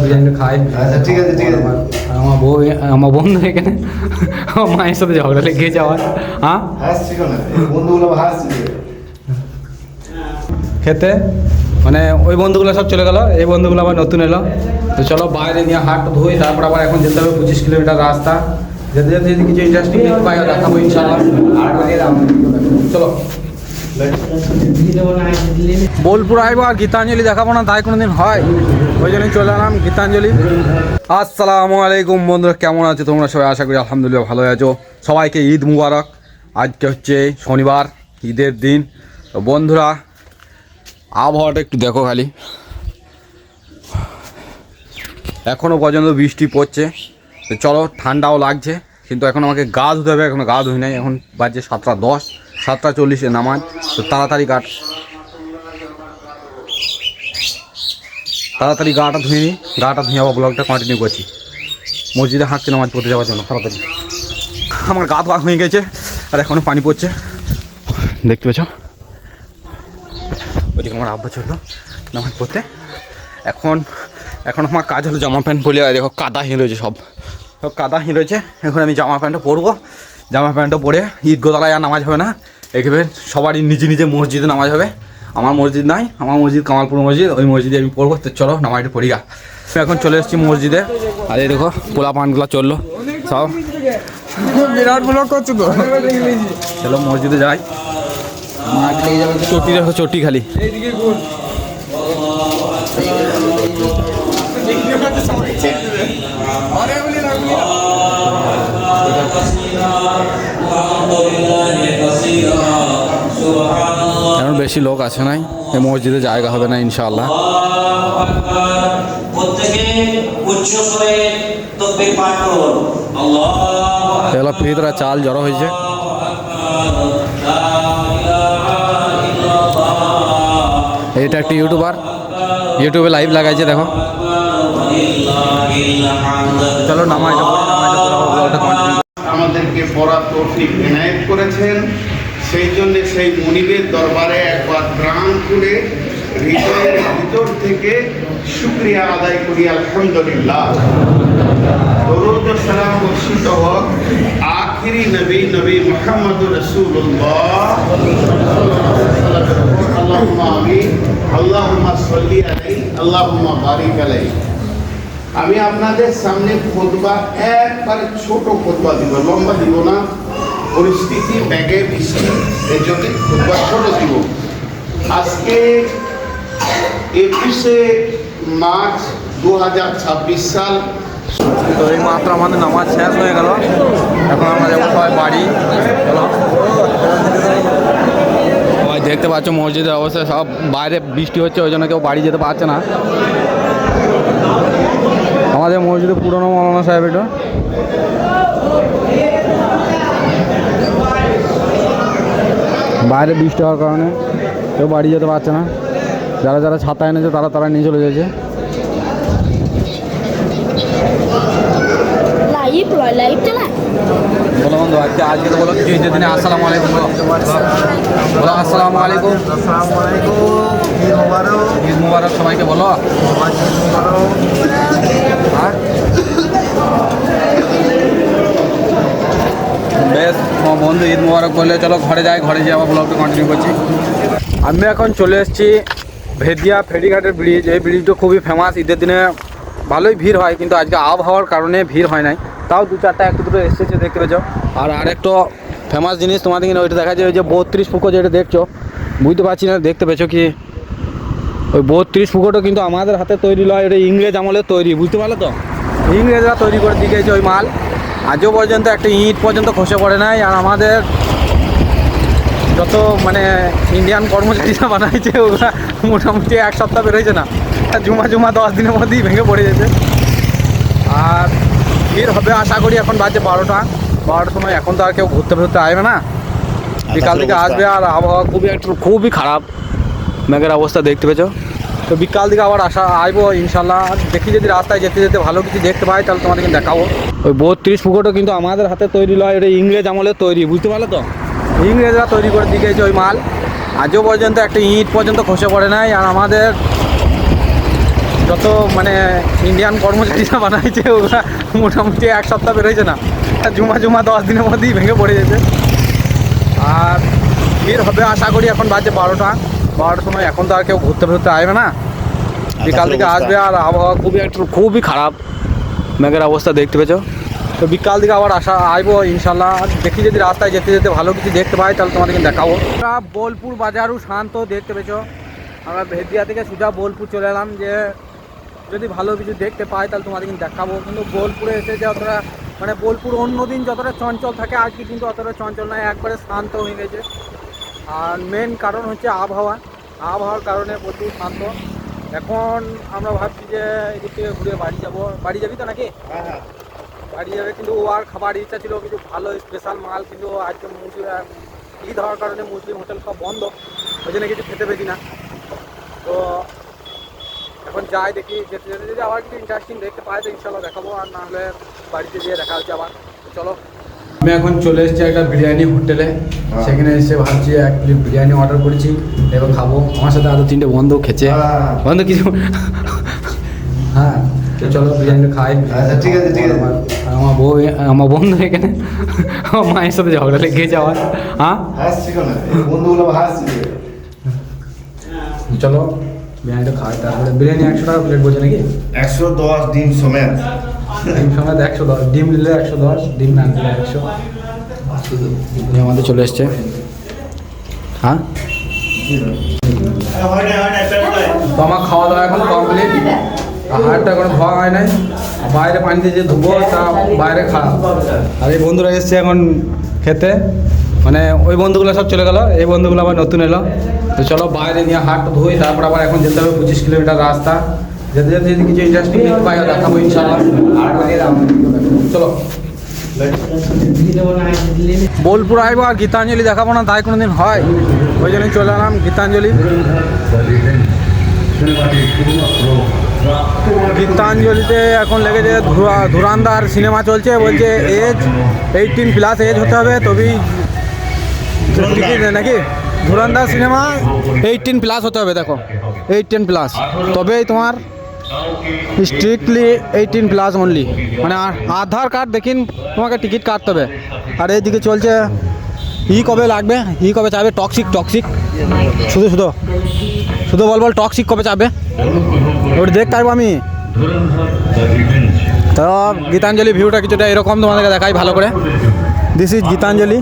বিরিয়ানিটা খাই। আচ্ছা ঠিক আছে ঠিক আছে। আমার বন্ধু এখানে আমার মায়ের সাথে ঝগড়া লেগে যাওয়ার। হ্যাঁ হাসছি কেন? এই বন্ধুগুলো হাসছি খেতে, মানে ওই বন্ধুগুলো সব চলে গেল, এই বন্ধুগুলো আবার নতুন এলো। তো চলো বাইরে নিয়ে হাট ধুই, তারপর আবার এখন যেতে হবে 25 কিলোমিটার রাস্তা। যেতে যেতে যদি কিছু ইন্টারেস্টিং দেখতে পাই দেখাবো ইনশাআল্লাহ। চলো বোলপুর আইবো আর গীতাঞ্জলি দেখাবো না, তাই কোনোদিন হয়, ওই জন্যই চলে এলাম গীতাঞ্জলি। আসসালামু আলাইকুম বন্ধুরা, কেমন আছো তোমরা সবাই? আশা করি আলহামদুলিল্লাহ ভালো আছো। সবাইকে ঈদ মুবারক। আজকে হচ্ছে শনিবার, ঈদের দিন। তো বন্ধুরা আবহাওয়াটা একটু দেখো খালি, এখনও পর্যন্ত বৃষ্টি পড়ছে। তো চলো, ঠান্ডাও লাগছে, কিন্তু এখন আমাকে গা ধুতে হবে। এখনও গা ধুই নাই, এখন বাজে 7:10, 7:40 নামাজ। তো তাড়াতাড়ি গাটা ধুয়ে নিই, গাটা ধুয়ে আবার ব্লগটা কন্টিনিউ করছি। মসজিদে হাঁটছি নামাজ পড়তে যাওয়ার জন্য তাড়াতাড়ি। আমার গা ধোয়া হয়ে গেছে আর এখনও পানি পড়ছে, দেখতে পেয়েছ? ওইদিকে আমার আব্বা চললো নামাজ পড়তে। এখন আমার কাজ হলো জামা প্যান্ট পরে, দেখো কাদা হয়ে রয়েছে, সব কাদা হয়ে রয়েছে। এখন আমি জামা প্যান্টটা পরবো, জামা প্যান্টটা পরে ঈদগায় আর নামাজ হবে না, একেবারে সবারই নিজে নিজে মসজিদে নামাজ হবে। আমার মসজিদ নাই, আমার মসজিদ কামালপুর মসজিদ, ওই মসজিদে আমি পড়বো। তো চলো নামাজটা পড়ি গা। এখন চলে এসেছি মসজিদে, আর এই দেখো পোলা পানগুলো চললো সব, বিরাট ব্লগ করছো তো। চলো মসজিদে যাই। চটি দেখো, চটি খালি। এখন বেশি লোক আছে নাই, এই মসজিদে জায়গা হবে না ইনশাআল্লাহ। এগুলো ফিতরা চাল জড়ো হয়েছে। এটা একটা ইউটিউবার, ইউটিউবে লাইভ লাগাইছে দেখো। চলো নামাজটা আমাদেরকে পড়ার তৌফিক ইনায়েত করেছেন, সেই জন্য সেই মনিবের দরবারে একবার প্রাণ খুলে হৃদয়ের ভিতর থেকে শুকরিয়া আদায় করি আলহামদুলিল্লাহ। দরুদ ও সালাম বর্ষিত হোক আখিরি নবী মুহাম্মদুর রাসূলুল্লাহ আল্লাহুম্মা আমিন, আল্লাহুম্মা সাল্লি আলাইহি, আল্লাহুম্মা বারিক আলাইহি। আমি আপনাদের সামনে খুতবা একবারে ছোট খুতবা দিব, লম্বা দিব না। পরিস্থিতি ব্যাগে বৃষ্টি, এর জন্য খুতবা ছোট দিব। আজকে 21শে মার্চ 2026 সাল। তো এই মাত্র আমাদের নামাজ শেষ হয়ে গেল, এখন আমরা যাবো সবাই বাড়ি। চলো সবাই দেখতে পাচ্ছ মসজিদের অবস্থা, সব বাইরে বৃষ্টি হচ্ছে, ওই জন্য কেউ বাড়ি যেতে পারছে না। আমাদের মসজিদে পুরনো মৌলানা সাহেব, এটা বাইরে বৃষ্টি হওয়ার কারণে কেউ বাড়ি যেতে পারছে না। যারা যারা ছাতা এনেছে তারা নিয়ে চলে গেছে। বলো বন্ধু, আজকে তো বলো কিছু ঈদের দিনে আসসালামু আলাইকুম বলো। আসসালামু আলাইকুম। ঈদ মুবারক সবাইকে বলো। বেশ বন্ধু, ঈদ মুবারক বললে চলো ঘরে যাই, ঘরে যেয়ে আবার ব্লগটা কন্টিনিউ করছি। আমি এখন চলে এসেছি ভেদিয়া ফেরিঘাটের ব্রিজ। এই ব্রিজটা খুবই ফেমাস, ঈদের দিনে ভালোই ভিড় হয়, কিন্তু আজকে আবহাওয়ার কারণে ভিড় হয় নাই। তাও 2-4টা একটু দুটো এসেছে দেখতে পেয়েছো। আর আরেকটা ফেমাস জিনিস তোমাদের কিনা ওইটা দেখা যায়, ওই যে 32 ফুকো যেটা দেখছো, বুঝতে পারছি না দেখতে পেয়েছো কি, ওই 32 ফুকোটা কিন্তু আমাদের হাতে তৈরি নয়, এটা ইংরেজ আমলের তৈরি, বুঝতে পারলে তো? ইংরেজরা তৈরি করে দিয়ে গেছে ওই মাল, আজও পর্যন্ত একটা ইট পর্যন্ত খসে পড়ে নাই। আর আমাদের যত মানে ইন্ডিয়ান কর্মচারীরা বানাইছে ওরা মোটামুটি 1 সপ্তাহ বেরোয়েছে না, জুমা 10 দিনের মধ্যেই ভেঙে পড়ে গেছে। আর ভিড় হবে আশা করি। এখন বাজে 12টার সময়, এখন তো আর কেউ ঘুরতে আসবে না, বিকাল থেকে আসবে। আর আবহাওয়া খুবই খারাপ, মেঘের অবস্থা দেখতে পেয়েছো। তো বিকাল দিকে আবার আসবো ইনশাল্লাহ। দেখি যদি রাস্তায় যেতে যেতে ভালো কিছু দেখতে পাই তাহলে তোমাদেরকে দেখাবো। ওই 32 ফুকোটা কিন্তু আমাদের হাতে তৈরি নয়, এটা ইংরেজ আমলের তৈরি, বুঝতে পারলে তো? ইংরেজরা তৈরি করে দিয়ে গেছে ওই মাল, আজও পর্যন্ত একটা ইট পর্যন্ত খসে পড়ে নাই। আর আমাদের যত মানে ইন্ডিয়ান কর্মচারীরা বানাইছে ওরা মোটামুটি এক সপ্তাহ বেরোয়ছে না, জুমা 10 দিনের মধ্যেই ভেঙে পড়ে যেতে। আর ভিড় হবে আশা করি। এখন বাজে 12টার সময়, এখন তো আর কেউ ঘুরতে আসবে না, বিকাল দিকে আসবে। আর আবহাওয়া খুবই খারাপ, মেঘের অবস্থা দেখতে পেয়েছো। তো বিকাল দিকে আবার আসবো ইনশাল্লাহ। দেখি যদি রাস্তায় যেতে যেতে ভালো কিছু দেখতে পাই তাহলে তোমাদেরকে দেখাবো। বোলপুর বাজারও শান্ত দেখতে পেয়েছো। আমরা ভেদিয়া থেকে সোজা বোলপুর চলে এলাম, যে যদি ভালো কিছু দেখতে পাই তাহলে তোমাদেরকে দেখাবো। কিন্তু বোলপুরে এসে যে অতটা মানে বোলপুর অন্যদিন যতটা চঞ্চল থাকে আজকে কিন্তু অতটা চঞ্চল নয়, একবারে শান্ত হয়ে গেছে। আর মেন কারণ হচ্ছে আবহাওয়ার কারণে প্রচুর শান্ত। এখন আমরা ভাবছি যে এদিক থেকে ঘুরে বাড়ি যাবো। বাড়ি যাবি তো নাকি? হ্যাঁ, বাড়ি যাবে, কিন্তু ও আর খাবার ইচ্ছা ছিল কিছু ভালো স্পেশাল মাল, কিন্তু আজকে ঈদ হওয়ার কারণে মুসলিম হোটেল সব বন্ধ, ওই জন্য কিছু খেতে পেয়েছি না। তো এখন যাই, দেখি যেতে যেতে যদি আবার কিছু ইন্টারেস্টিং দেখতে পাই তো ইনশাল্লাহ দেখাবো, আর না হলে বাড়িতে গিয়ে দেখা হচ্ছে আবার। চলো, আমি এখন চলে এসেছি একটা বিরিয়ানি হোটেলে। সেখানে এসে ভাবছি এক প্লেট বিরিয়ানি অর্ডার করেছি, এবার খাবো। আমার সাথে আরও 3টে বন্ধু খেছে, বন্ধু কিছু হ্যাঁ। তো চলো বিরিয়ানি খাই। আচ্ছা ঠিক আছে ঠিক আছে। আমার বন্ধু এখানে আমার মায়ের সাথে ঝগড়া লেগে যাওয়ার। হ্যাঁ হাসছি কেন? বন্ধুগুলো হাসছি। চলো বিরিয়ানিটা খাই, তারপরে বিরিয়ানি 100 টাকা প্লেট বলছে নাকি? 110 ডিম সমেত। ডিম সমেত 110, ডিম নিলে 110, ডিম না নিলে 100। আমাদের চলে এসছে। হ্যাঁ, তো আমার খাওয়া দাওয়া এখন কমপ্লিট। হাড়টা এখনো ধোয়া হয় নাই, বাইরে পানিতে যে ধুবো তা বাইরে খারাপ। আর এই বন্ধুরা এসছে এখন খেতে, মানে ওই বন্ধুগুলো সব চলে গেলো, এই বন্ধুগুলো আবার নতুন এলো। তো চলো বাইরে নিয়ে হাড়টা ধুই, তারপর আবার এখন যেতে হবে 25 কিলোমিটার রাস্তা। যেতে যেতে যদি কিছু ইন্টারেস্টিং দেখতে পাই দেখাবো ইনশাল্লাহ। চলো বোলপুর আইবো, আর গীতাঞ্জলি দেখাবো না তাই কোনোদিন হয়, ওই জন্যই চলে এলাম গীতাঞ্জলি। গীতাঞ্জলিতে এখন লেগেছে ধুরান্ধার সিনেমা চলছে, বলছে এজ 18+ এজ হতে হবে তবেই টিকিট নাকি। ধুরান্ধার সিনেমা 18+ হতে হবে, দেখো 18+, তবেই তোমার স্ট্রিক্টলি 18+ অনলি, মানে আধার কার্ড দেখিন তোমাকে টিকিট কাটতে হবে। আর এইদিকে চলছে কবে লাগবে, কবে চাইবে, টক্সিক শুধু বল টক্সিক কবে চাবে, ওটা দেখতে পারবো আমি। তো গীতাঞ্জলি ভিউটা কিছুটা এরকম তোমাদেরকে দেখাই ভালো করে। This is Gitanjali.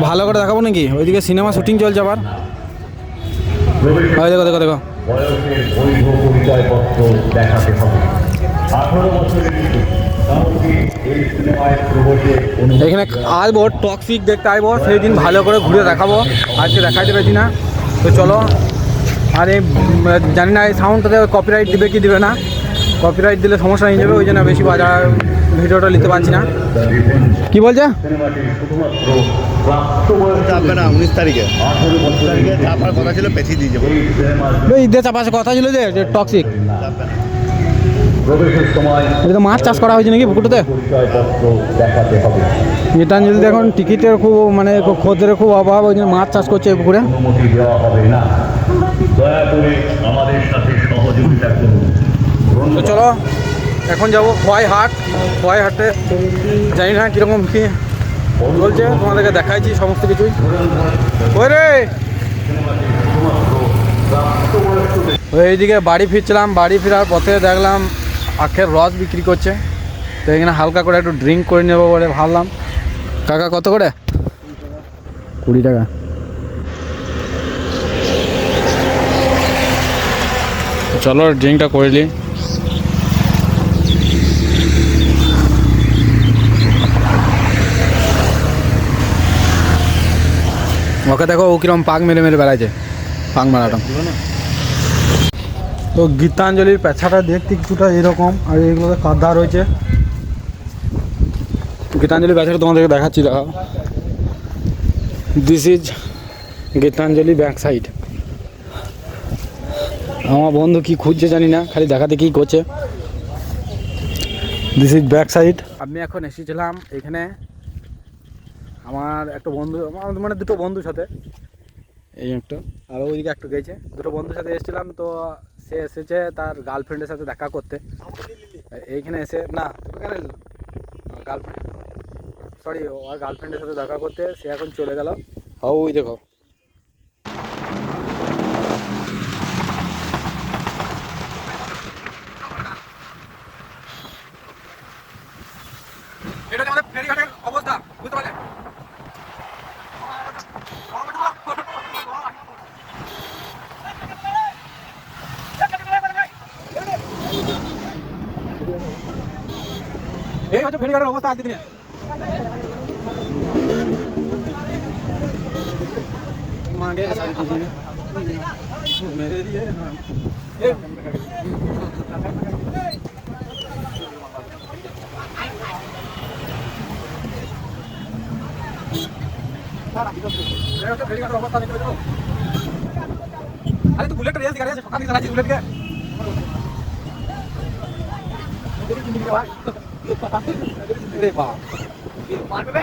ভালো করে দেখাবো নাকি? ওইদিকে সিনেমা শুটিং চলছে আবার, ওই দেখো দেখো দেখো। এখানে আসবো, টক্সিক দেখতে আসবো, সেই দিন ভালো করে ঘুরে দেখাবো, আজকে দেখাইতে পেরেছি না। তো চলো, আর এই জানি না এই সাউন্ডটাতে কপিরাইট দিবে কি দিবে না, কপিরাইট দিলে সমস্যা হয়ে যাবে, ওই জন্য বেশি বাজার ভিডিওটা নিতে পারছি না। কি বলছে? চাপবে না 19 তারিখে চাপার কথা ছিল, পেছিয়ে দিয়ে যাবো। ঈদের চাপাশে কথা ছিল যে টক্সিক। এটা তো মাছ চাষ করা হয়েছে নাকি পুকুরটাতে? গীতাঞ্জলিতে এখন টিকিটের খুব মানে খদ্দের খুব অভাব, ওই জন্য মাছ চাষ করছে এই পুকুরে। তো চলো এখন যাবো খোয়াইহাটে। জানি না কীরকম কী চলছে, তোমাদেরকে দেখাইছি সমস্ত কিছুই। ওই রে এইদিকে বাড়ি ফিরছিলাম, বাড়ি ফেরার পথে দেখলাম আখের রস বিক্রি করছে। তো এখানে হালকা করে একটু ড্রিঙ্ক করে নেবো বলে ভাবলাম। কাকা কত করে? 20 টাকা। চলো ড্রিঙ্কটা করে নিই। ওকে দেখো ও কিরকম পাক মেরে মেরে বেড়াচ্ছে, পাক মারাটা। তো গীতাঞ্জলির পেছাটা দেখতে কিছুটা এরকম, আর এগুলোতে কাদা রয়েছে। গীতাঞ্জলি পেছাটা তোমাদেরকে দেখাচ্ছি, দেখো। This is Gitanjali back side. আমার বন্ধু কি খুঁজছে জানি না, খালি দেখাতে কি করছে। This is back side. আমি এখন এসেছিলাম এখানে আমার একটা বন্ধু, মানে 2টো বন্ধুর সাথে, এই একটা আর ওইদিকে একটা গেছে, 2টো বন্ধুর সাথে এসেছিলাম। তো সে এসেছে তার গার্লফ্রেন্ডের সাথে দেখা করতে। এইখানে এসে না গার্লফ্রেন্ড সরি ওর গার্লফ্রেন্ডের সাথে দেখা করতে সে এখন চলে গেল। ওই দেখো এটা আমাদের ফেরিঘাটের অবস্থা, বুঝতে পারলে? এই হচ্ছে ফেরিঘাটের অবস্থা আজকে দিনে। मांगे सारी चीजें मेरे लिए अरे तो बुलेट रेस दिखा रहे हैं सकाल चला बुलेट के अरे बाप मार पे